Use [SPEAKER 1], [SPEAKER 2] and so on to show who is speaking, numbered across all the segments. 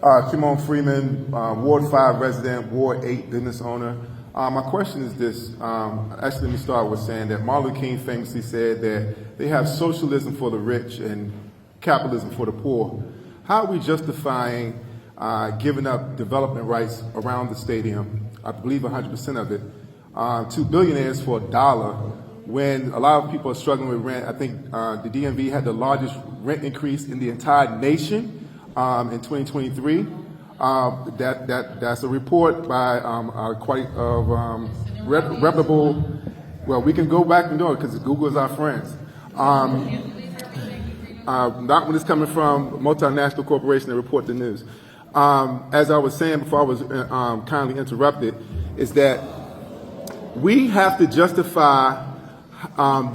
[SPEAKER 1] Kimon Freeman, Ward 5 resident, Ward 8 business owner. My question is this. Actually, let me start with saying that Martin Luther King famously said that they have socialism for the rich and capitalism for the poor. How are we justifying giving up development rights around the stadium, I believe 100% of it, to billionaires for $1 when a lot of people are struggling with rent? I think the DMV had the largest rent increase in the entire nation in 2023. That's a report by quite reputable. Well, we can go back and do it because Google is our friends. Not when it's coming from a multinational corporation that report the news. As I was saying before I was kindly interrupted, is that we have to justify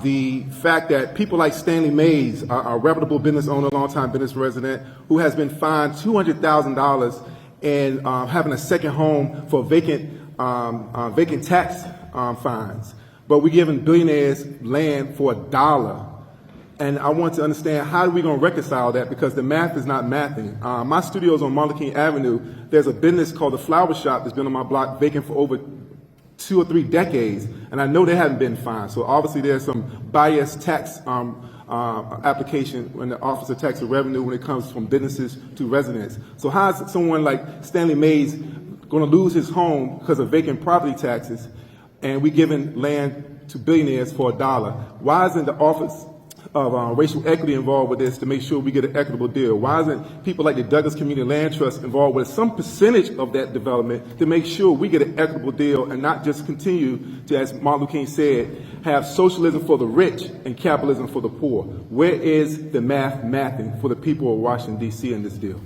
[SPEAKER 1] the fact that people like Stanley Mays, a reputable business owner, longtime business resident, who has been fined $200,000 in having a second home for vacant tax fines. But we're giving billionaires land for $1. And I want to understand, how are we going to reconcile that? Because the math is not mathing. My studio's on Martin Luther King Avenue. There's a business called the Flower Shop that's been on my block vacant for over 2 or 3 decades, and I know they haven't been fined. So obviously there's some biased tax application in the Office of Tax and Revenue when it comes from businesses to residents. So how is someone like Stanley Mays going to lose his home because of vacant property taxes, and we giving land to billionaires for $1? Why isn't the Office of Racial Equity involved with this to make sure we get an equitable deal? Why isn't people like the Douglas Community Land Trust involved with some percentage of that development to make sure we get an equitable deal and not just continue to, as Martin Luther King said, have socialism for the rich and capitalism for the poor? Where is the mathing for the people of Washington, D.C. in this deal?